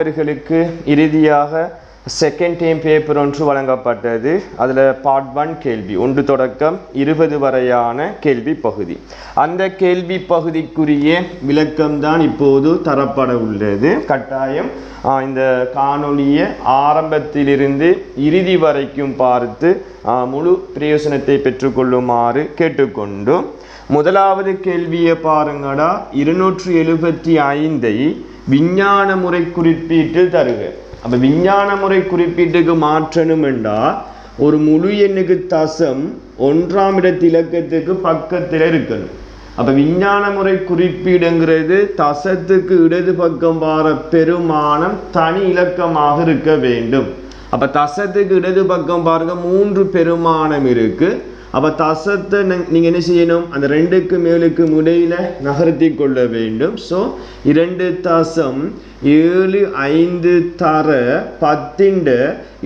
இவர்களுக்கு இறுதியாக second dam paper ஒன்று வழங்கப்பட்டது. அதில் பார்ட் 1 கேள்வி 1 தொடக்கம் 20 வரையான கேள்வி பகுதி. அந்த கேள்வி பகுதிக்குரிய விளக்கம்தான் இப்போது தரப்பட உள்ளது. கட்டாயம் இந்த காணொளியை ஆரம்பத்திலிருந்து இறுதி வரைக்கும் பார்த்து முழு பிரயோசனத்தை பெற்றுக்கொள்ளுமாறு கேட்டுக்கொண்டு, முதலாவது கேள்வியை பாருங்கடா. 275 விஞ்ஞான முறை குறிப்பீட்டில் தருக. அப்போ விஞ்ஞான முறை குறிப்பீட்டுக்கு மாற்றணும் என்றால் ஒரு முழு எண்ணுக்கு தசம் 1ஆம் இடத்து இலக்கத்துக்கு பக்கத்தில் இருக்கணும். அப்போ விஞ்ஞான முறை குறிப்பீடுங்கிறது தசத்துக்கு இடது பக்கம் வர பெருமானம் தனி இலக்கமாக இருக்க வேண்டும். அப்போ தசத்துக்கு இடது பக்கம் பாருங்க 3 பெருமானம் இருக்கு. அப்போ தசத்தை நீங்கள் என்ன செய்யணும், அந்த 2க்கு மேலுக்கு இடையில நகர்த்தி கொள்ள வேண்டும். ஸோ 2 தசம் 75 தர 10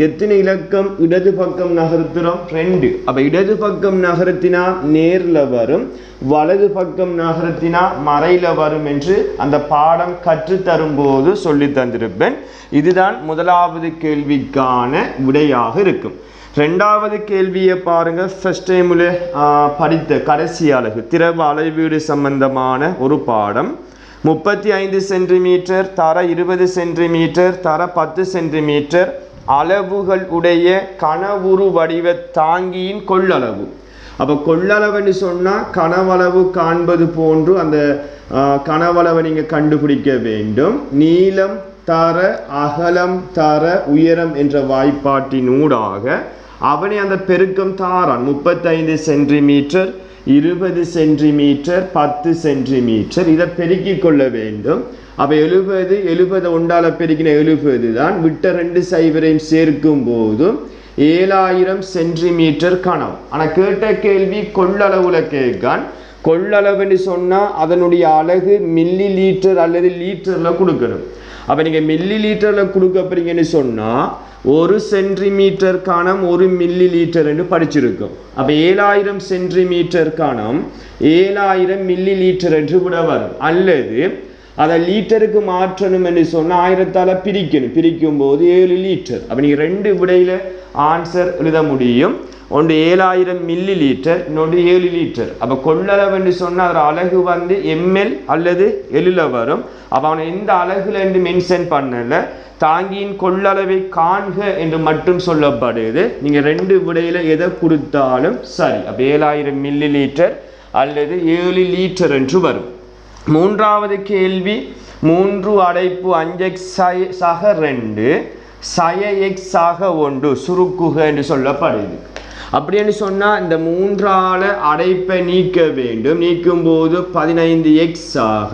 எத்தனை இலக்கம் இடது பக்கம் நகர்த்துறோம்? 2. அப்போ இடது பக்கம் நகர்த்தினா நேரில் வரும், வலது பக்கம் நகர்த்தினா மறையில் வரும் என்று அந்த பாடம் கற்றுத்தரும்போது சொல்லி தந்திருப்பேன். இதுதான் முதலாவது கேள்விக்கான விடையாக இருக்கும். 2வது கேள்வியை பாருங்க. ஃபர்ஸ்ட் டைமில் படித்த கடைசி அலகு திரவ அளவீடு சம்பந்தமான ஒரு பாடம். 35 சென்டிமீட்டர் தர 20 சென்டிமீட்டர் தர 10 சென்டிமீட்டர் அளவுகள் உடைய கனவுரு வடிவ தாங்கியின் கொள்ளளவு. அப்போ கொள்ளளவுன்னு சொன்னால் கனவளவு காண்பது போன்று அந்த கனவளவை நீங்கள் கண்டுபிடிக்க வேண்டும். நீளம் தர அகலம் தர உயரம் என்ற வாய்ப்பாட்டினூடாக அவனை அந்த பெருக்கம் தாரான். 35 சென்டிமீட்டர் 20 சென்டிமீட்டர் 10 சென்டிமீட்டர் இதை பெருக்கிக் கொள்ள வேண்டும். அப்போ 70 ஒன்றால் பெருக்கின 70 தான். விட்ட 2 சைவரையும் சேர்க்கும் போது 7000 சென்டிமீட்டர் கனம். ஆனால் கேட்ட கேள்வி கொள்ளளவுல கேட்கான். கொள்ளளவுன்னு சொன்னால் அதனுடைய அலகு மில்லி லீட்டர் அல்லது லீட்டரில் கொடுக்கணும். அப்போ நீங்கள் மில்லி லீட்டரில் கொடுக்க போறீங்கன்னு சொன்னால் 1 சென்டிமீட்டர் கனம் 1 மில்லி லீட்டர் என்று படிச்சிருக்கும். அப்போ 7000 சென்டிமீட்டர் கனம் 7000 மில்லி லீட்டர் என்று விட வரும். அல்லது அதை லீட்டருக்கு மாற்றணும் என்று சொன்னால் 1000ஆல் பிரிக்கும் போது 7 லிட்டர். அப்போ நீங்கள் 2 விடையில் ஆன்சர் எழுத முடியும். ஒன்று 7000 மில்லி லீட்டர், இன்னொன்று 7 லிட்டர். அப்போ கொள்ளளவு என்று சொன்னால் ஒரு அலகு வந்து ml அல்லது எல்லில் வரும். அப்போ அவனை எந்த அலகுல என்று மென்ஷன் பண்ணல, தாங்கியின் கொள்ளளவை காண்க என்று மட்டும் சொல்லப்படுது. நீங்கள் 2 விடையில் எதை கொடுத்தாலும் சரி. அப்போ 7000 மில்லி லீட்டர் அல்லது 7 லிட்டர் என்று வரும். 3வது கேள்வி 3 அடைப்பு 5x சக 2 சய x சக 1 சுருக்குக என்று சொல்லப்படுது. அப்படின்னு சொன்னால் இந்த 3ஆல் அடைப்பை நீக்க வேண்டும். நீக்கும் போது 15x ஆக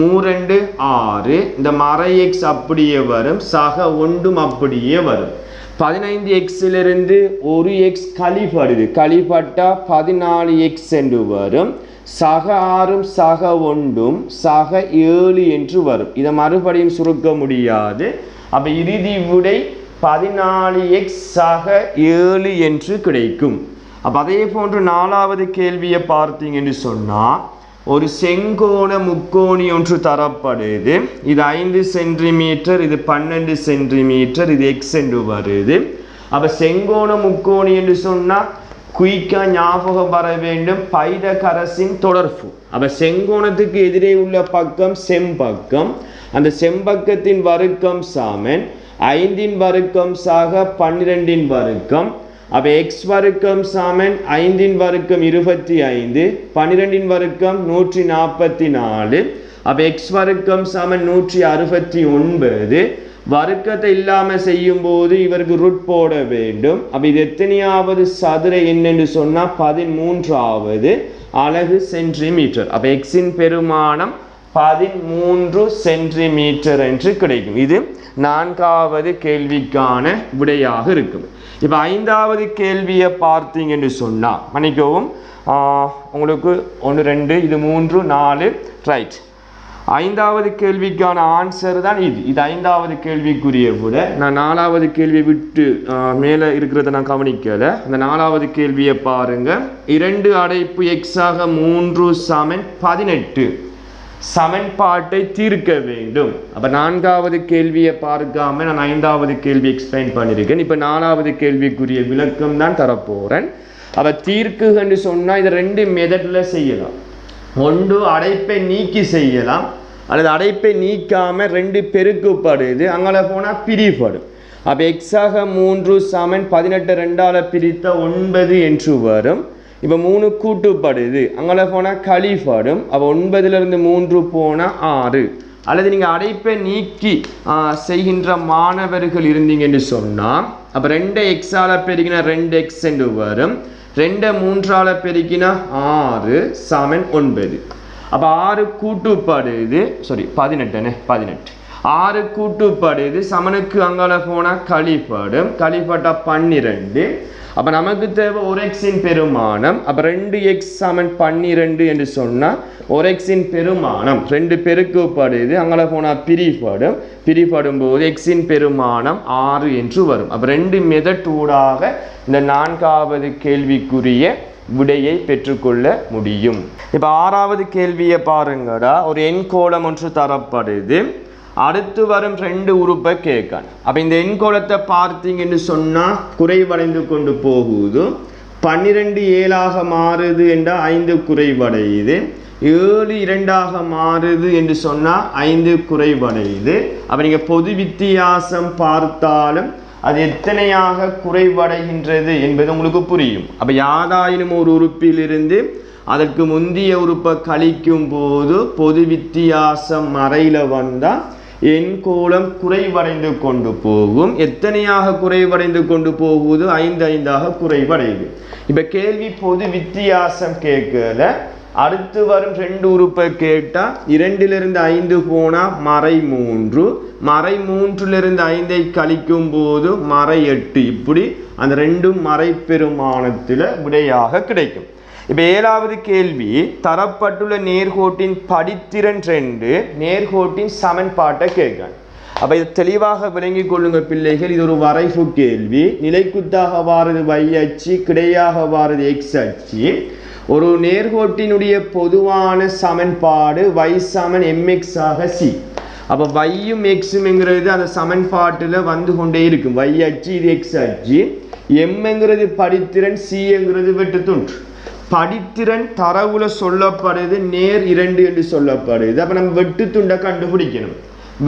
3 6 இந்த மறை x அப்படியே வரும், சக 1 அப்படியே வரும். 15xலிருந்து 1x கழிப்படுது, கழிப்பட்டால் 14x என்று வரும். சக 6 சக 1 சக 7 என்று வரும். இதை மறுபடியும் சுருக்க முடியாது. அப்போ இறுதி விடை 14x சக 7 என்று கிடைக்கும். அப்போ அதே போன்று 4வது கேள்வியை பார்த்தீங்கன்னு சொன்னால் ஒரு செங்கோண முக்கோணி ஒன்று தரப்படுது. இது 5 சென்டிமீட்டர், இது 12 சென்டிமீட்டர், இது x என்று வருது. அப்போ செங்கோண முக்கோணி என்று சொன்னால் குயிக்காக ஞாபகம் வர வேண்டும் பைதகரஸின் தொடர்பு. அப்போ செங்கோணத்துக்கு எதிரே உள்ள பக்கம் செம்பக்கம், அந்த செம்பக்கத்தின் வர்க்கம் சமன் 5 வர்க்கம் சக 12 வர்க்கம். அப்போ எக்ஸ் வர்க்கம் சமன் 5 வர்க்கம் 25, 12 வர்க்கம் 144. அப்போ எக்ஸ் வர்க்கம் சமன் 169. வர்க்கத்தை இல்லாமல் செய்யும் போது இவருக்கு ரூட் போட வேண்டும். அப்போ இது எத்தனையாவது சதுர என்னென்று சொன்னால் 13வது அலகு சென்டிமீட்டர். அப்போ எக்ஸின் பெருமானம் 13 சென்டிமீட்டர் என்று கிடைக்கும். இது 4வது கேள்விக்கான விடையாக இருக்கும். இப்போ 5வது கேள்வியை பார்த்தீங்கன்னு சொன்னால் மன்னிக்கவும், உங்களுக்கு 1 2 இது 3 4 ரைட். 5வது கேள்விக்கான ஆன்சர் தான் இது. இது 5வது கேள்விக்குரிய விட. நான் 4வது கேள்வியை விட்டு மேலே இருக்கிறத நான் கவனிக்கலை. அந்த 4வது கேள்வியை பாருங்க. 2 அடைப்பு x ஆக 3 சமன் 18. சமன்பாட்டை தீர்க்க வேண்டும். அப்போ 4வது கேள்வியை பார்க்காம நான் 5வது கேள்வி எக்ஸ்பிளைன் பண்ணியிருக்கேன். இப்போ 4வது கேள்விக்குரிய விளக்கம் தான் தரப்போகிறேன். அப்போ தீர்க்குன்னு சொன்னால் இதை 2 மெத்தடில் செய்யலாம். ஒன்று அடைப்பை நீக்கி செய்யலாம், அல்லது அடைப்பை நீக்காமல் 2 பெருக்குப்படுது அங்கே போனால் பிரிப்படும். அப்போ எக்ஸாக 3 சமன் 18 2ஆல் பிரித்த 9 என்று வரும். இப்போ 3 கூட்டுப்படுது அங்கே போனால் கழிப்படும். அப்போ 9லிருந்து 3 போனால் 6. அல்லது நீங்கள் அடைப்பை நீக்கி செய்கின்ற மாணவர்கள் இருந்தீங்கன்னு சொன்னால் அப்போ 2 எக்ஸால் பெருக்கினா 2x என்று வரும். 2 3ஆல் பெருக்கினா 6 சமன் 9. அப்போ 6 கூட்டுப்படுது 18 6 கூட்டுப்படுது சமனுக்கு அங்கால போனால் கழிப்படும். கழிப்பட்டா 12. அப்போ நமக்கு தேவை 1x பெருமானம். அப்போ 2x சமன் 12 என்று சொன்னால் 1x பெருமானம் 2 பெருக்கப்படுது அங்கே போனால் பிரிப்படும். பிரிப்படும் போது x பெருமானம் 6 என்று வரும். அப்போ 2 மெத்தட் ஊடாக இந்த 4வது கேள்விக்குரிய விடையை பெற்றுக்கொள்ள முடியும். இப்போ 6வது கேள்வியை பாருங்கடா. ஒரு எண்கோளம் ஒன்று தரப்படுது. அடுத்து வரும் 2 உறுப்பை கேட்கணும். அப்போ இந்த எண்கோளத்தை பார்த்தீங்கன்னு சொன்னால் குறைவடைந்து கொண்டு போகுது. 12 7ஆக மாறுது என்றால் 5 குறைவடையுது. 7 2ஆக மாறுது என்று சொன்னால் 5 குறைவடையுது. அப்போ நீங்கள் பொது வித்தியாசம் பார்த்தாலும் அது எத்தனையாக குறைவடைகின்றது என்பது உங்களுக்கு புரியும். அப்போ யாதாயினும் ஒரு உறுப்பிலிருந்து அதற்கு முந்தைய உறுப்பை கழிக்கும் போது பொது வித்தியாசம் மறையில் வந்தால் எண்கோளம் குறைவடைந்து கொண்டு போகும். எத்தனையாக குறைவடைந்து கொண்டு போகுது? 5 5ஆக குறைவடையுது. இப்போ கேள்வி பொது வித்தியாசம் கேட்கல. அடுத்து வரும் 2 உறுப்பை கேட்டால் 2லிருந்து 5 போனால் மறை 3, மறை 3லிருந்து 5ஐ கழிக்கும் போது மறை 8. இப்படி அந்த 2 மறை பெருமானத்தில் விடையாக கிடைக்கும். இப்போ 7வது கேள்வி தரப்பட்டுள்ள நேர்கோட்டின் படித்திறன் 2 நேர்கோட்டின் சமன்பாட்டை கேட்கணும். அப்போ இதை தெளிவாக விளங்கி கொள்ளுங்க பிள்ளைகள். இது ஒரு வரைவு கேள்வி. நிலைக்குத்தாக வாரது y அச்சு, கிடையாக வாரது x அச்சு. ஒரு நேர்கோட்டினுடைய பொதுவான சமன்பாடு y சமன் mx ஆக c. அப்போ yயும் xங்கிறது அந்த சமன்பாட்டில் வந்து கொண்டே இருக்கும். y அச்சு இது x அச்சு, mங்கிறது படித்திறன், cங்கிறது வெட்டுத்துண்டு. படித்திறன் தரவுல சொல்லப்படுது நேர் 2 என்று சொல்லப்படுது. அப்போ நம்ம வெட்டுத்துண்டை கண்டுபிடிக்கணும்.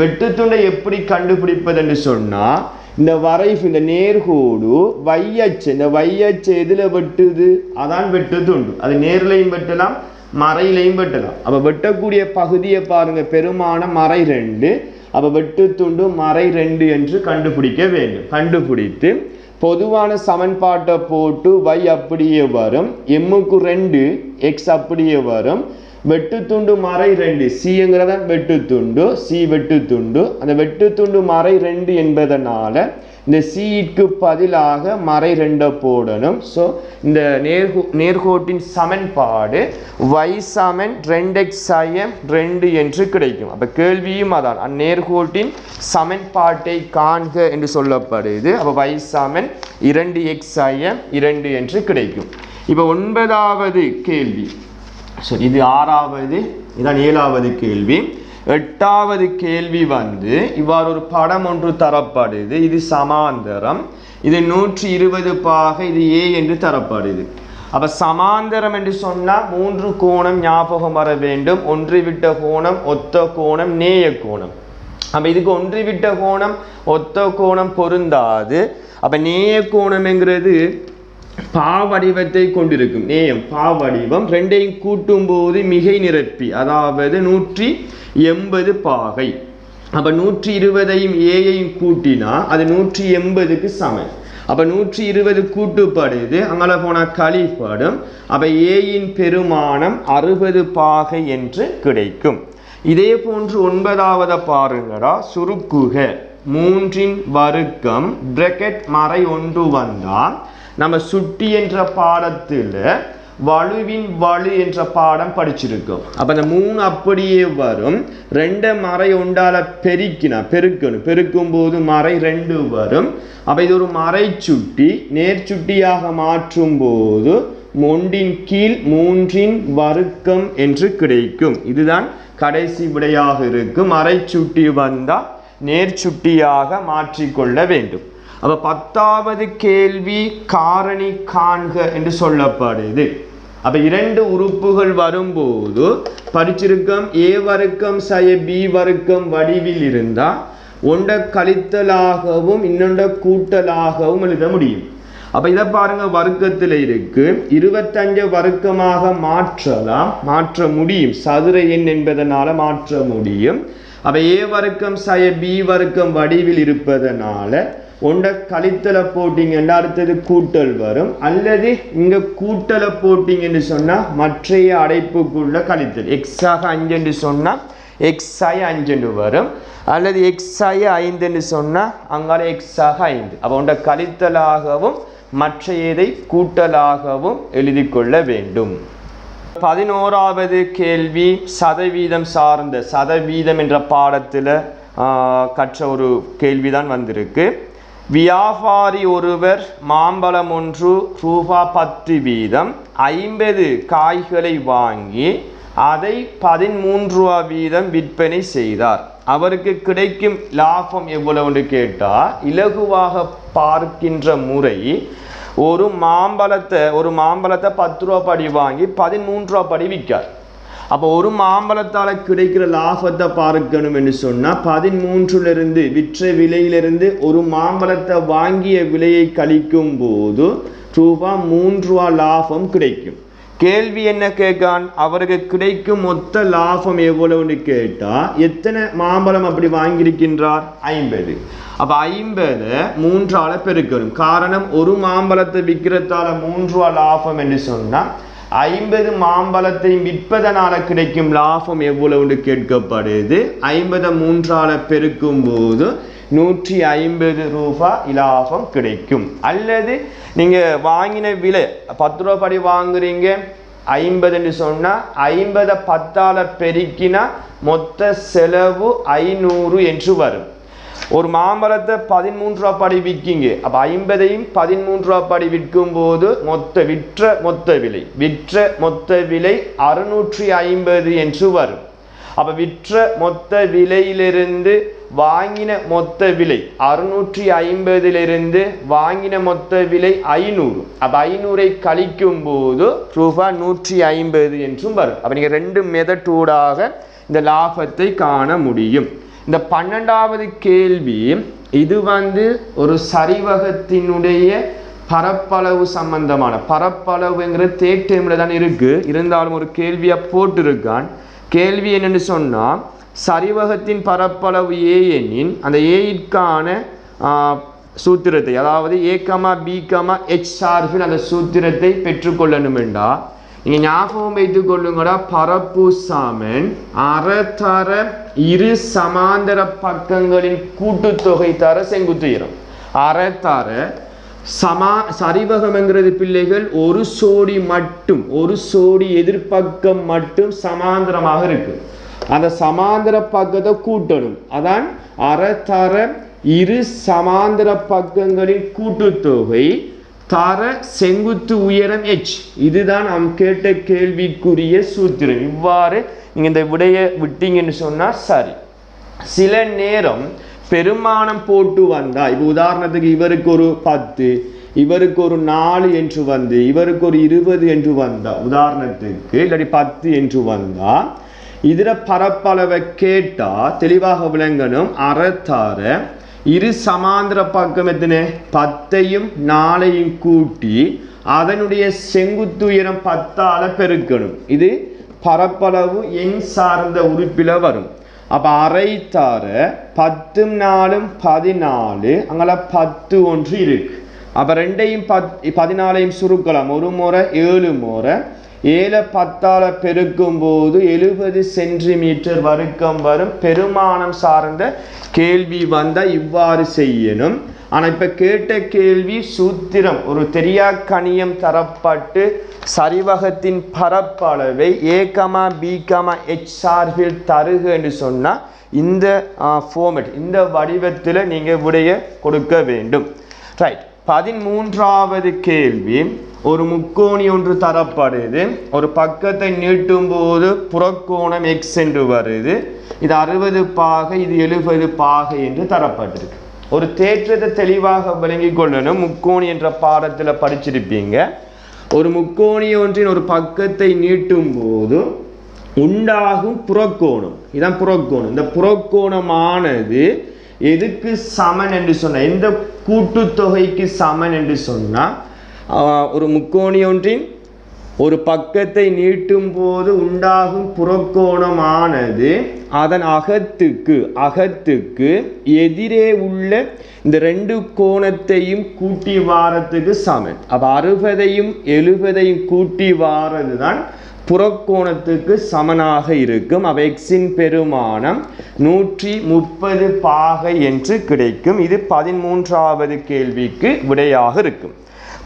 வெட்டுத்துண்டை எப்படி கண்டுபிடிப்பது என்று சொன்னால் இந்த வரைவு இந்த நேர்கோடு y அச்சு, இந்த y அச்சு எதில் வெட்டுது அதான் வெட்டுத்துண்டு. அது நேர்லையும் வெட்டலாம் மறையிலையும் வெட்டலாம். அப்போ வெட்டக்கூடிய பகுதியை பாருங்க, பெருமானம் மறை 2. அப்போ வெட்டுத்துண்டு மறை 2 என்று கண்டுபிடிக்க வேண்டும். கண்டுபிடித்து பொதுவான சமன்பாட்டை போட்டு y அப்படியே வரும், mக்கு 2 x அப்படியே வரும். வெட்டுத்துண்டு மறை 2 cங்கிறத வெட்டுத்துண்டு, c வெட்டுத்துண்டு. அந்த வெட்டுத்துண்டு மறை 2 என்பதனால இந்த cக்கு பதிலாக மறை 2 போடணும். ஸோ இந்த நேர்கோட்டின் சமன்பாடு y சமன் 2x சமம் 2 என்று கிடைக்கும். அப்போ கேள்வியும் அதான், அந்நேர்கோட்டின் சமன்பாட்டை காண்க என்று சொல்லப்படுது. அப்போ y சமன் 2x சமம் 2 என்று கிடைக்கும். இப்போ 9வது கேள்வி, சரி இது 6வது, இதான் 7வது கேள்வி. 8வது கேள்வி வந்து இவ்வாறு ஒரு படம் ஒன்று தரப்படுது. இது சமாந்தரம், இது 120 பாகை, இது a என்று தரப்படுது. அப்போ சமாந்தரம் என்று சொன்னால் 3 கோணம் ஞாபகம் வர வேண்டும். ஒன்றிவிட்ட கோணம், ஒத்த கோணம், நேய கோணம். அப்போ இதுக்கு ஒன்றிவிட்ட கோணம் ஒத்த கோணம் பொருந்தாது. அப்போ நேய கோணம்ங்கிறது பாவடிவத்தை கொண்டிருக்கும். நேயம் பாவடிவம், 2ஐயும் கூட்டும் போது மிகை நிரப்பி, அதாவது 180 பாகை. அப்போ 120ஐயும் ஏயையும் கூட்டினா அது 180க்கு சமம். அப்போ 120 கூட்டுப்படுது அங்கே போனால் கழிப்படும். அப்போ ஏயின் பெருமானம் 60 பாகை என்று கிடைக்கும். இதே போன்று 9வது பாருங்கடா. சுருக்குக 3ன் வர்க்கம் பிராக்கெட் மறை 1 வந்தால் நம்ம சுட்டி என்ற பாடத்தில் வலுவின் வலு என்ற பாடம் படிச்சிருக்கோம். அப்போ அந்த 3 அப்படியே வரும். 2 மறை 1ஆல் பெருக்கும் போது மறை 2 வரும். அப்போ இது ஒரு மறை சுட்டி. நேர் சுட்டியாக மாற்றும் போது ஒன்றின் கீழ் 3 வர்க்கம் என்று கிடைக்கும். இதுதான் கடைசி விடையாக இருக்கும். அரை சுட்டி வந்தால் நேர்ச்சுட்டியாக மாற்றிக்கொள்ள வேண்டும். அப்போ 10வது கேள்வி காரணி காண்க என்று சொல்லப்படுது. அப்போ 2 உறுப்புகள் வரும்போது படிச்சிருக்கம் a வர்க்கம் சய b வர்க்கம் வடிவில் இருந்தால் ஒன்றை கழித்தலாகவும் இன்னொன்றை கூட்டலாகவும் எழுத முடியும். அப்போ இதை பாருங்க, வர்க்கத்தில் இருக்கு 25 வர்க்கமாக மாற்ற முடியும். சதுர எண் என்பதனால மாற்ற முடியும். அப்போ a வர்க்கம் சய b வர்க்கம் வடிவில் இருப்பதனால ஒன்றை கழித்தலை போட்டிங்கன்னா அடுத்தது கூட்டல் வரும். அல்லது இங்கே கூட்டலை போட்டிங்கன்னு சொன்னால் மற்றைய அடைப்புக்குள்ள கழித்தல் எக்ஸாக 5 என்று சொன்னால் எக்ஸாக 5 வரும். அல்லது எக்ஸாக 5 என்று சொன்னால் அங்கால எக்ஸாக 5. அப்போ ஒன்றை கழித்தலாகவும் மற்றையதை கூட்டலாகவும் எழுதி கொள்ள வேண்டும். 11வது கேள்வி சதவீதம் சார்ந்த, சதவீதம் என்ற பாடத்தில் கற்ற ஒரு கேள்விதான் வந்திருக்கு. வியாபாரி ஒருவர் மாம்பழம் ஒன்று ரூபாய் 10 வீதம் 50 காய்களை வாங்கி அதை 13 ரூபா வீதம் விற்பனை செய்தார். அவருக்கு கிடைக்கும் லாபம் எவ்வளவு கேட்டால் இலகுவாக பார்க்கின்ற முறை ஒரு மாம்பழத்தை 10 ரூபா படி வாங்கி 13 ரூபா படி விற்கார். அப்போ ஒரு மாம்பழத்தால் கிடைக்கிற லாபத்தை பார்க்கணும் என்று சொன்னால் 13லிருந்து விற்ற விலையிலிருந்து ஒரு மாம்பழத்தை வாங்கிய விலையை கழிக்கும் போது ரூபாய் 3 ரூபா லாபம் கிடைக்கும். கேள்வி என்ன கேட்கான், அவருக்கு கிடைக்கும் மொத்த லாபம் எவ்வளவுன்னு கேட்டால் எத்தனை மாம்பழம் அப்படி வாங்கியிருக்கின்றார் 50. அப்போ 50 3ஆல் பெருக்கணும். காரணம் ஒரு மாம்பழத்தை விற்கிறதால 3 ரூபா லாபம் என்று சொன்னால் 50 மாம்பழத்தை விற்பதனால கிடைக்கும் லாபம் எவ்வளவுன்னு கேட்கப்படுது. 50 3ஆல் பெருக்கும் போது 150 ரூபாய் லாபம் கிடைக்கும். அல்லது நீங்கள் வாங்கின விலை 10 ரூபா படி வாங்குறீங்க 50 என்று சொன்னால் 50 10ஆல் பெருக்கினா மொத்த செலவு 500 என்று வரும். ஒரு மாம்பழத்தை 13 ரூபா படி விற்கிங்க. அப்போ 50ஐயும் 13 ரூபா படி விற்கும் போது விற்ற மொத்த விலை 650 என்று வரும். அப்போ விற்ற மொத்த விலையிலிருந்து வாங்கின மொத்த விலை 650லிருந்து வாங்கின மொத்த விலை 500. அப்போ 500ஐ கழிக்கும் போது ரூபாய் 150 என்றும் வரும். அப்போ நீங்கள் 2 மெத்தடூடாக இந்த லாபத்தை காண முடியும். இந்த 12வது கேள்வி இது ஒரு சரிவகத்தினுடைய பரப்பளவு சம்பந்தமான, பரப்பளவுங்கிறது தேர்ட் டைமில் தான் இருக்குது, இருந்தாலும் ஒரு கேள்வியை போட்டிருக்கான். கேள்வி என்னென்னு சொன்னால் சரிவகத்தின் பரப்பளவு ஏ எண்ணின் அந்த ஏயிற்கான சூத்திரத்தை, அதாவது a, b, h சார்பில் அந்த சூத்திரத்தை பெற்றுக்கொள்ளணும் என்றால் நீங்கள் ஞாபகம் வைத்துக் கொள்ளுங்கடா, பரப்பு சமன் அறத்தர இரு சமாந்தர பக்கங்களின் கூட்டுத்தொகை தர செங்குத்து உயரம். அறத்தர சரிவகம் என்கிறது பிள்ளைகள் ஒரு சோடி எதிர்பக்கம் மட்டும் சமாந்தரமாக இருக்கு. அந்த சமாந்தர பக்கத்தை கூட்டணும். அதான் அறத்தர இரு சமாந்தர பக்கங்களின் கூட்டுத்தொகை தர செங்குத்து உயரம் h. இதுதான் நாம் கேட்ட கேள்விக்குரிய சூத்திரம். இவ்வாறு நீங்கள் இந்த விடையை விட்டீங்கன்னு சொன்னால் சரி. சில நேரம் பெருமானம் போட்டு வந்தா, இப்போ உதாரணத்துக்கு இவருக்கு ஒரு 10, இவருக்கு ஒரு 4 என்று வந்து இவருக்கு ஒரு 20 என்று வந்தா, உதாரணத்துக்கு இல்லாட்டி 10 என்று வந்தா இதில் பரப்பளவை கேட்டால் தெளிவாக விளங்கணும். அறத்தார இரு சமாந்திர பக்கம் எத்தனை 10ஐயும் 4ஐயும் கூட்டி அதனுடைய செங்குத்து உயரம் 10ஆல் பெருக்கணும். இது பரப்பளவு எண் சார்ந்த உறுப்பில் வரும். அப்போ அரைத்தார 10 4 14, அங்கே 10 ஒன்று இருக்கு. அப்போ 2ஐயும் 14ஐயும் சுருக்கலாம். ஒரு முறை 7 முறை 7 10ஆல் பெருக்கும் போது 70 சென்டிமீட்டர் வர்க்கம் வரும். பெருமானம் சார்ந்த கேள்வி வந்தால் இவ்வாறு செய்யணும். ஆனால் இப்போ கேட்ட கேள்வி சூத்திரம் ஒரு தெரியா கணியம் தரப்பட்டு சரிவகத்தின் பரப்பளவை a, b, h சார்பில் தருக என்று சொன்னால் இந்த ஃபார்மேட், இந்த வடிவத்தில் நீங்கள் விடைய கொடுக்க வேண்டும். ரைட். 13வது கேள்வி ஒரு முக்கோணி ஒன்று தரப்படுது. ஒரு பக்கத்தை நீட்டும் போது புறக்கோணம் எக்ஸ் என்று வருது. இது 60 பாகை, இது 70 பாகை என்று தரப்பட்டிருக்கு. ஒரு தேற்றத்தை தெளிவாக விளங்கிக் கொள்ளணும். முக்கோணி என்ற பாடத்தில் படிச்சிருப்பீங்க. ஒரு முக்கோணி ஒன்றின் ஒரு பக்கத்தை நீட்டும் போது உண்டாகும் புறக்கோணம், இதான் புறக்கோணம். இந்த புறக்கோணமானது எதுக்கு சமன் என்று சொன்னால், எந்த கூட்டுத்தொகைக்கு சமன் என்று சொன்னால், ஒரு முக்கோணி ஒன்றின் ஒரு பக்கத்தை நீட்டும் போது உண்டாகும் புறக்கோணமானது அதன் அகத்துக்கு எதிரே உள்ள இந்த 2 கோணத்தையும் கூட்டி வாரத்துக்கு சமன். அப்போ 60ஐயும் 70ஐயும் கூட்டி வாரது தான் புறக்கோணத்துக்கு சமனாக இருக்கும். அப்போ எக்ஸின் பெருமானம் 130 பாகை என்று கிடைக்கும். இது 13வது கேள்விக்கு விடையாக இருக்கும்.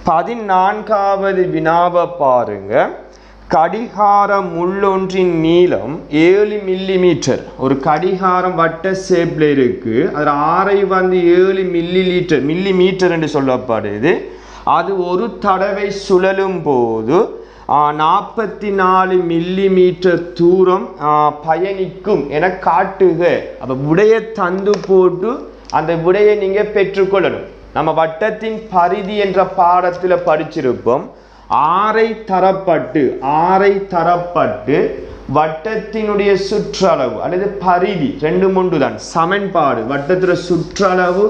14வது வினாவை பாருங்க. கடிகார முள்ளொன்றின் நீளம் 7 மில்லிமீட்டர். ஒரு கடிகாரம் வட்ட ஷேப்ல இருக்கு. அதில் 6 வந்து 7 மில்லிமீட்டர் என்று சொல்லப்படுது. அது ஒரு தடவை சுழலும் போது 44 மில்லிமீட்டர் தூரம் பயணிக்கும் என காட்டுக. அப்போ விடையை தந்து போட்டு அந்த விடையை நீங்கள் பெற்றுக்கொள்ளணும். நம்ம வட்டத்தின் பரிதி என்ற பாடத்தில் படிச்சிருப்போம். 6 தரப்பட்டு வட்டத்தினுடைய சுற்றளவு அல்லது பரிதி 2 3 தான் சமன்பாடு. வட்டத்தில் சுற்றளவு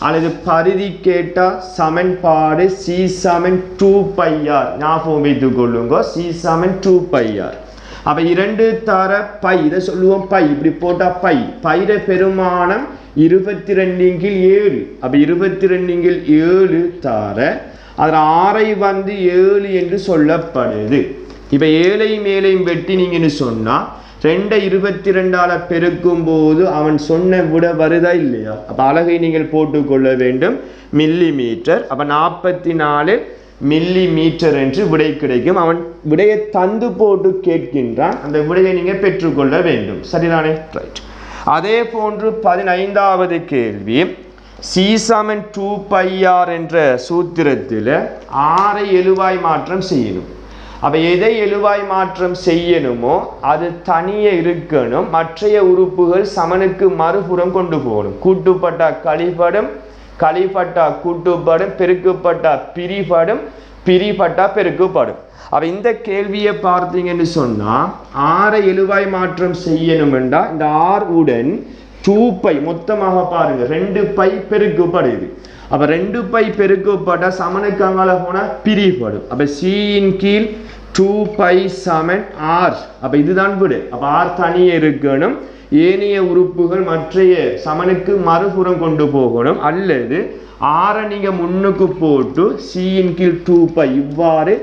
அல்லது பரிதி கேட்டால் சமன்பாடு C சமன் 2πr. ஞாபகம் வைத்துக் கொள்ளுங்க. C சமன் 2πr. அப்போ 2 தர பை, இதை சொல்லுவோம் பை. இப்படி போட்டால் பைட பெருமானம் 22/7. அப்போ 22/7 தர அதில் 6 வந்து 7 என்று சொல்லப்படுது. இப்போ 7ஐயும் 7ஐயும் வெட்டி நீங்கன்னு சொன்னால் 2 22ஆல் பெருக்கும் போது அவன் சொன்ன விட வருதா இல்லையா? அப்போ அலகை நீங்கள் போட்டுக்கொள்ள வேண்டும் மில்லிமீட்டர். அப்போ 44 மில்லிமீட்டர் என்று விடை கிடைக்கும். அவன் விடையை தந்து போட்டு கேட்கின்றான். அந்த விடையை நீங்கள் பெற்றுக்கொள்ள வேண்டும். சரிதானே? ரைட். அதே போன்று 15வது கேள்வி. C சமன் 2πr என்ற சூத்திரத்தில் 6ஐ எழுவாய் மாற்றம் செய்யணும். அப்போ எதை எழுவாய் மாற்றம் செய்யணுமோ அது தனியே இருக்கணும். மற்றைய உறுப்புகள் சமனுக்கு மறுபுறம் கொண்டு போகணும். கூட்டுப்பட்டா கழிப்படும், கழிப்பட்டா கூட்டுப்படும், பெருக்கப்பட்டா பிரிபடும், பிரிபட்டா பெருக்கப்படும். அப்போ இந்த கேள்வியை பார்த்தீங்கன்னு சொன்னால் 6ஐ எழுவாய் மாற்றம் செய்யணும் என்றால் இந்த 6 உடன் 2π மொத்தமாக பாருங்க 2π பெருக்கப்படுது. அப்போ 2π பெருக்கப்பட்டால் சமனுக்கு அங்கால போனால் பிரிபடும். அப்போ C/2π சமன் R. அப்போ இதுதான் விடு. அப்போ R தனியே இருக்கணும். ஏனைய உறுப்புகள் மற்றைய சமனுக்கு மறுபுறம் கொண்டு போகணும். அல்லது ஆரை நீங்கள் முன்னுக்கு போட்டு C/2π இவ்வாறு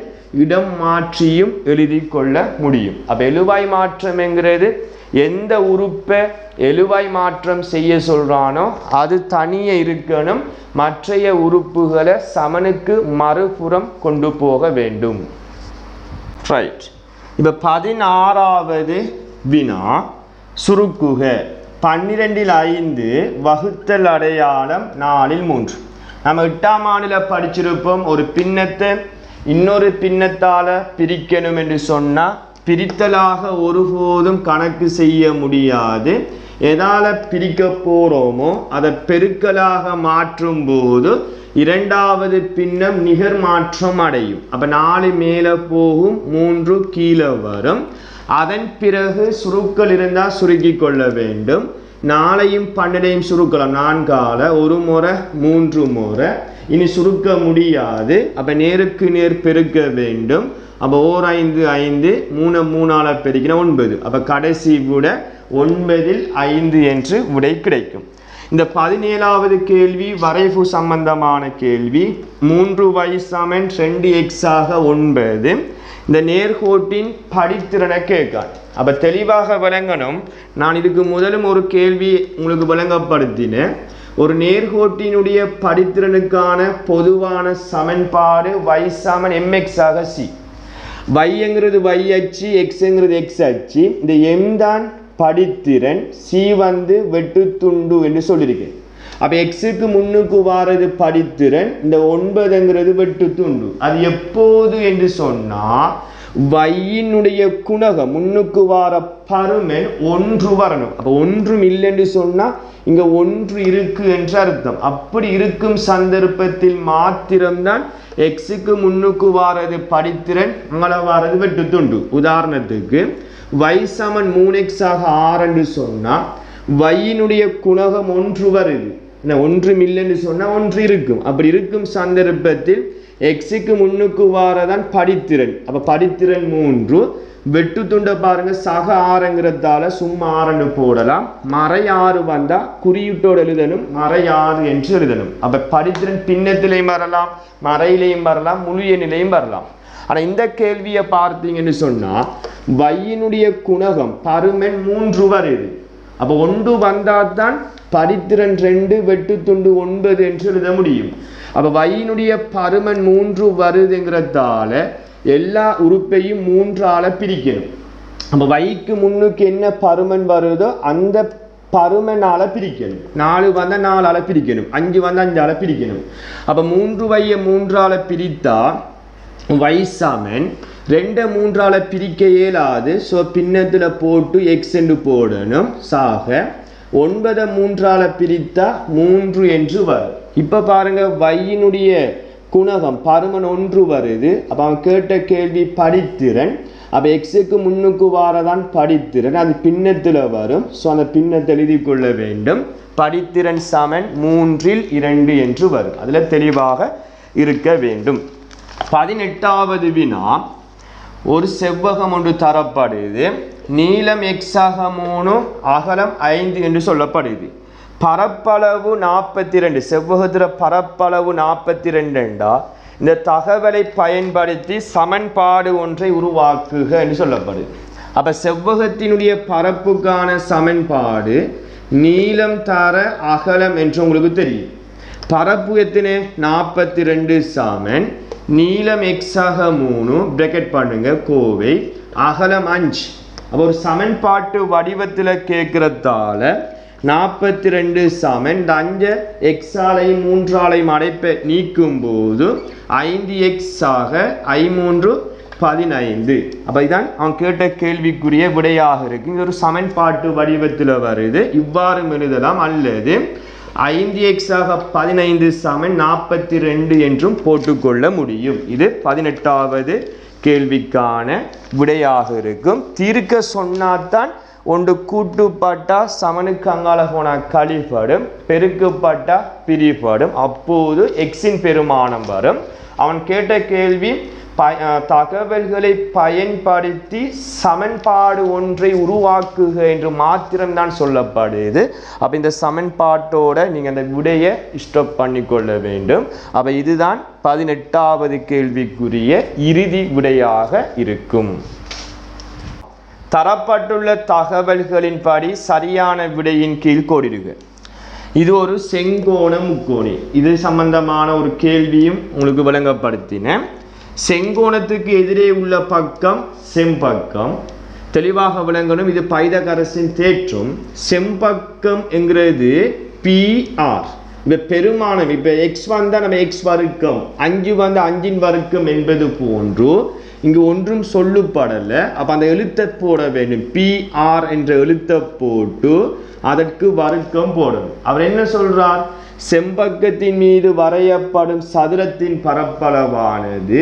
இடம் மாற்றியும் எழுதி கொள்ள முடியும். அப்போ எழுவாய் மாற்றம் என்கிறது எந்த உறுப்பை எழுவாய் மாற்றம் செய்ய சொல்றானோ அது தனியே இருக்கணும். மற்றைய உறுப்புகளை சமனுக்கு மறுபுறம் கொண்டு போக வேண்டும். ரைட். இப்போ 16வது வினா சுருக்குக. 12/5 வகுத்தல் அடையாளம் 4/3. நம்ம 8ஆம் ஆண்டில் படிச்சிருப்போம். ஒரு பின்னத்தை இன்னொரு பின்னத்தால் பிரிக்கணும் என்று சொன்னால் பிரித்தலாக ஒருபோதும் கணக்கு செய்ய முடியாது. எதால் பிரிக்க போகிறோமோ அதை பெருக்கலாக மாற்றும் போது 2வது பின்னம் நிகர் மாற்றம் அடையும். அப்போ 4 மேலே போகும், 3 கீழே வரும். அதன் பிறகு சுருக்கள் இருந்தால் சுருக்கி கொள்ள வேண்டும். 4ஐயும் 12ஐயும் சுருக்கலாம். 4ஆல் 1 முறை 3 முறை. இனி சுருக்க முடியாது. அப்போ நேருக்கு நேர் பெருக்க வேண்டும். அப்போ 4 5 5 3 3ஆல் பெருக்கினா 9. அப்போ கடைசி விட 9/5 என்று விடை கிடைக்கும். இந்த 17வது கேள்வி வரைவு சம்பந்தமான கேள்வி. 3y சமன் 2x ஆக 9. இந்த நேர்கோட்டின் படித்திறனை கேட்கான். அப்போ தெளிவாக விளங்கணும். நான் இதுக்கு முதலும் ஒரு கேள்வி உங்களுக்கு விளங்கப்படுத்தினேன். ஒரு நேர்கோட்டினுடைய படித்திறனுக்கான பொதுவான சமன்பாடு y சமன் mx ஆக c. yங்கிறது y அச்சு, xங்கிறது x அச்சு. இந்த m தான் படித்திறன், c வந்து வெட்டு துண்டு என்று சொல்லியிருக்கேன். அப்போ எக்ஸுக்கு முன்னுக்கு வாரது படித்திறன், இந்த 9ங்கிறது வெட்டு துண்டு. அது எப்போது என்று சொன்னால் வையினுடைய குணகம் முன்னுக்கு வார பருமன் 1 வரணும். அப்போ 1 இல்லைன்னு சொன்னால் இங்கே 1 இருக்கு என்று அர்த்தம். அப்படி இருக்கும் சந்தர்ப்பத்தில் மாத்திரம்தான் எக்ஸுக்கு முன்னுக்கு வாரது படித்திறன், அங்கே வாரது வெட்டு துண்டு. உதாரணத்துக்கு y சமன் 3x ஆக 6 என்று சொன்னால் வையினுடைய குணகம் 1 வருது. 1 இல்லைன்னு சொன்னால் 1 இருக்கும். அப்படி இருக்கும் சந்தர்ப்பத்தில் எக்ஸுக்கு முன்னுக்கு வாரதான் படித்திறன். அப்போ படித்திறன் 3, வெட்டு துண்டை பாருங்க சக 6ங்கிறதால சும்மா 6 போடலாம். மறை 6 வந்தால் குறியீட்டோடு எழுதணும், மறை 6 என்று எழுதணும். அப்போ படித்திறன் பின்னத்திலையும் வரலாம், மறையிலையும் வரலாம், முழு எண்ணிலையும் வரலாம். ஆனால் இந்த கேள்வியை பார்த்தீங்கன்னு சொன்னால் வையினுடைய குணகம் பருமன் 3 வருது. அப்போ 1 வந்தால் தான் படித்திறன் 2 வெட்டு துண்டு 9 என்று எழுத முடியும். அப்போ வையினுடைய பருமன் 3 வருதுங்கிறதால எல்லா உறுப்பையும் 3ஆல பிரிக்கணும். அப்போ வைக்கு முன்னுக்கு என்ன பருமன் வருதோ அந்த பருமனால பிரிக்கணும். 4 வந்தால் 4ஆல பிரிக்கணும், 5 வந்தால் 5ஆல பிரிக்கணும். அப்போ 3 வையை 3ஆல பிரித்தா y சமன் 2 3ஆல பிரிக்க இயலாது. ஸோ பின்னத்தில் போட்டு எக்ஸ் என்று போடணும். சாக 9 3ஆல பிரித்தா 3 என்று வரும். இப்போ பாருங்க வையினுடைய குணகம் பருமன் 1 வருது. அப்போ அவன் கேட்ட கேள்வி படித்திறன். அப்போ எக்ஸுக்கு முன்னுக்கு வாரதான் படித்திறன், அது பின்னத்தில் வரும். ஸோ அந்த பின்னத்தை எழுதி கொள்ள வேண்டும். படித்திறன் சமன் 3 2 என்று வரும். அதில் தெளிவாக இருக்க வேண்டும். 18வது வினா, ஒரு செவ்வகம் ஒன்று தரப்படுது. நீளம் x ஆக 3, அகலம் 5 என்று சொல்லப்படுது. பரப்பளவு 42, செவ்வகத்தில் பரப்பளவு 42 இந்த தகவலை பயன்படுத்தி சமன்பாடு ஒன்றை உருவாக்குக என்று சொல்லப்படுது. அப்போ செவ்வகத்தினுடைய பரப்புக்கான சமன்பாடு நீளம் தர அகலம் என்று உங்களுக்கு தெரியும். பரப்பு எத்தனை? 42 சமன் நீளம் x ஆக 3 பிராக்கெட் பண்ணுங்க கோவை, அகலம் 5. அப்போ ஒரு சமன்பாட்டு வடிவத்தில் கேட்கறதால 42 சமன் இந்த 5 எக்ஸாலையும் 3ஆலையும் அடைப்பை நீக்கும் போது 5x ஆக 5 15. அப்போ இதான் அவன் கேட்ட கேள்விக்குரிய விடையாக இருக்கு. இது ஒரு சமன்பாட்டு வடிவத்தில் வருது. இவ்வாறு எழுதலாம், அல்லது 5x ஆக 15 சமன் 42 என்றும் போட்டுக்கொள்ள முடியும். இது 18வது கேள்விக்கான விடையாக இருக்கும். தீர்க்க சொன்னாதான் ஒன்று கூட்டுப்பட்டா சமனுக்கு அங்கால போனால் கழிப்படும், பெருக்கப்பட்டா பிரிப்படும். அப்போது எக்ஸின் பெருமானம் வரும். அவன் கேட்ட கேள்வி தகவல்களை பயன்படுத்தி சமன்பாடு ஒன்றை உருவாக்குக என்று மாத்திரம்தான் சொல்லப்படுது. அப்போ இந்த சமன்பாட்டோட நீங்கள் அந்த விடையை ஸ்டாப் பண்ணிக்கொள்ள வேண்டும். அப்போ இதுதான் 18வது கேள்விக்குரிய இறுதி விடையாக இருக்கும். தரப்பட்டுள்ள தகவல்களின்படி சரியான விடையின் கீழ் கோடிடுக. இது ஒரு செங்கோண முக்கோணி. இது சம்பந்தமான ஒரு கேள்வியும் உங்களுக்கு வழங்கப்படுத்தினேன். செங்கோணத்துக்கு எதிரே உள்ள பக்கம் செம்பக்கம், தெளிவாக விளங்கணும். இது பைதகரஸின் தேற்றம். செம்பக்கம் என்கிறது PR. இப்போ பெருமானம், இப்போ எக்ஸ் வந்தால் நம்ம எக்ஸ் வர்க்கம், 5 வந்தால் 5 வர்க்கம் என்பது போன்று இங்கு ஒன்றும் சொல்லப்படலை. அப்போ அந்த எழுத்தை போட வேண்டும். PR என்ற எழுத்தை போட்டு அதற்கு வர்க்கம் போடணும். அவர் என்ன சொல்றார்? செம்பக்கத்தின் மீது வரையப்படும் சதுரத்தின் பரப்பளவானது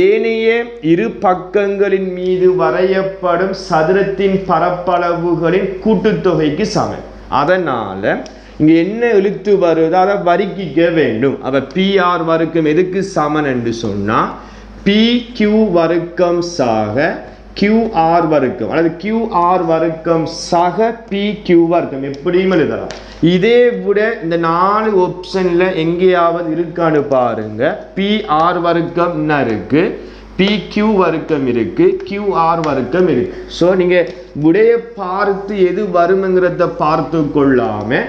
ஏனைய இரு பக்கங்களின் மீது வரையப்படும் சதுரத்தின் பரப்பளவுகளின் கூட்டுத்தொகைக்கு சமம். அதனால இங்கே என்ன எழுத்து வருதோ அதை வர்க்கிக்க வேண்டும். அப்போ PR வர்க்கம் எதுக்கு சமன் என்று சொன்னால் PQ வர்க்கம் சக QR வர்க்கம், அல்லது QR வர்க்கம் சக PQ வர்க்கம் எப்படியும் எழுதலாம். இதே விட இந்த 4 ஆப்ஷன்ல எங்கேயாவது இருக்கான்னு பாருங்க. PR வர்க்கம் என்ன இருக்கு, PQ வர்க்கம் இருக்கு, QR வர்க்கம் இருக்கு. ஸோ நீங்க விடையை பார்த்து எது வரும்ங்கிறத பார்த்து கொள்ளாம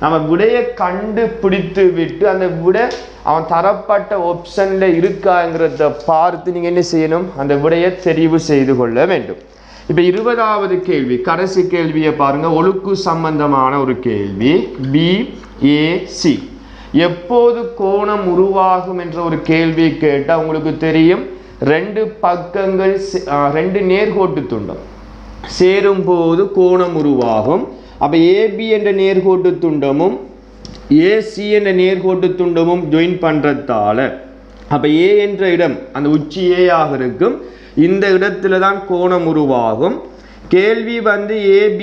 நம்ம விடையை கண்டுபிடித்து விட்டு அந்த விடை அவன் தரப்பட்ட ஆப்ஷன்ல இருக்காங்கிறத பார்த்து நீங்க என்ன செய்யணும், அந்த விடையை தெரிவு செய்து கொள்ள வேண்டும். இப்போ 20வது கேள்வி, கடைசி கேள்வியை பாருங்க. ஒழுக்கு சம்பந்தமான ஒரு கேள்வி. BAC எப்போது கோணம் உருவாகும் என்ற ஒரு கேள்வி கேட்டால் உங்களுக்கு தெரியும், ரெண்டு பக்கங்கள் ரெண்டு நேர்கோட்டு துண்டம் சேரும் போது கோணம் உருவாகும். அப்போ AB என்ற நேர்கோட்டு துண்டமும் AC என்ற நேர்கோட்டு துண்டமும் ஜாயின் பண்ணுறதால அப்போ A என்ற இடம் அந்த உச்சி A ஆக இருக்கும். இந்த இடத்துல தான் கோணம் உருவாகும். கேள்வி வந்து AB,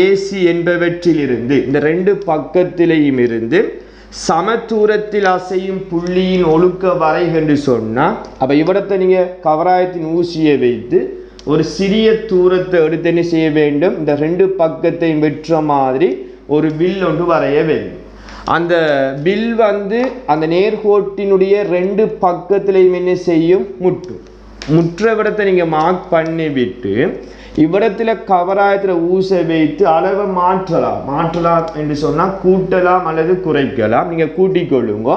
AC என்பவற்றிலிருந்து இந்த ரெண்டு பக்கத்திலையும் இருந்து சமதூரத்தில் அசையும் புள்ளியின் ஒழுக்க வரை என்று சொன்னால், அப்போ இவ்விடத்தை நீங்கள் கவராயத்தின் ஊசியை வைத்து ஒரு சிறிய தூரத்தை எடுத்து என்ன செய்ய வேண்டும், இந்த ரெண்டு பக்கத்தையும் வெற்ற மாதிரி ஒரு வில் ஒன்று வரைய வேண்டும். அந்த வில் வந்து அந்த நேர்கோட்டினுடைய ரெண்டு பக்கத்திலையும் என்ன செய்யும், முற்ற விடத்தை நீங்கள் மார்க் பண்ணி விட்டு இவ்விடத்தில் கவராயத்தில் ஊசை வைத்து அளவை மாற்றலாம் என்று சொன்னால் கூட்டலாம் அல்லது குறைக்கலாம். நீங்கள் கூட்டிக் கொள்ளுங்க.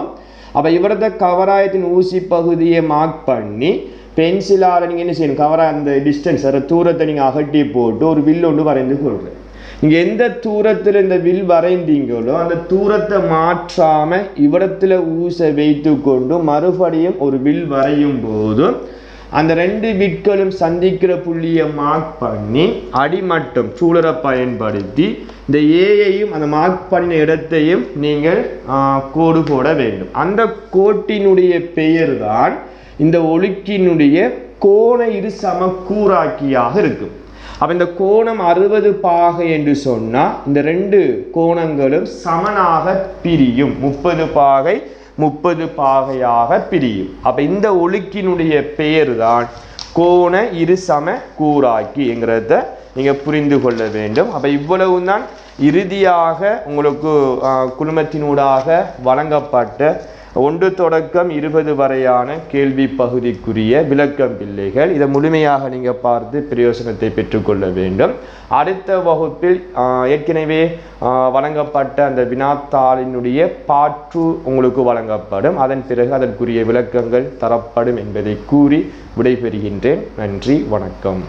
அப்போ இவ்விடத்தை கவராயத்தின் ஊசி பகுதியை மார்க் பண்ணி பென்சிலால் நீங்கள் என்ன செய்யணும், கவராய அந்த டிஸ்டன்ஸ் அந்த தூரத்தை நீங்கள் அகட்டி போட்டு ஒரு வில் ஒன்று வரைந்து கொள்கிறேன். நீங்கள் எந்த தூரத்தில் இந்த வில் வரைந்தீங்களோ அந்த தூரத்தை மாற்றாமல் இவ்விடத்தில் ஊசை வைத்து கொண்டு மறுபடியும் ஒரு வில் வரையும் போது அந்த ரெண்டு விட்களும் சந்திக்கிற புள்ளியை மார்க் பண்ணி அடிமட்டம் சூழலை பயன்படுத்தி இந்த ஏயையும் அந்த மார்க் பண்ணின இடத்தையும் நீங்கள் கோடு போட வேண்டும். அந்த கோட்டினுடைய பெயர் தான் இந்த ஒழுக்கினுடைய கோண இரு சமக்கூராக்கியாக இருக்கும். அப்போ இந்த கோணம் 60 பாகை என்று சொன்னால் இந்த ரெண்டு கோணங்களும் சமனாக பிரியும். 30 பாகை 30 பாகையாக பிரியும். அப்போ இந்த ஒழுக்கினுடைய பெயர் தான் கோண இரு சம கூராக்கி என்கிறத நீங்கள் புரிந்து கொள்ள வேண்டும். அப்போ இவ்வளவு தான் இறுதியாக உங்களுக்கு குழுமத்தினூடாக வழங்கப்பட்ட 1 தொடக்கம் 20 வரையான கேள்வி பகுதிக்குரிய விளக்கம் பிள்ளைகள். இதை முழுமையாக நீங்கள் பார்த்து பிரயோசனத்தை பெற்றுக்கொள்ள வேண்டும். அடுத்த வகுப்பில் ஏற்கனவே வழங்கப்பட்ட அந்த வினாத்தாளினுடைய பார்ட் 2 உங்களுக்கு வழங்கப்படும். அதன் பிறகு அதற்குரிய விளக்கங்கள் தரப்படும் என்பதை கூறி விடைபெறுகின்றேன். நன்றி, வணக்கம்.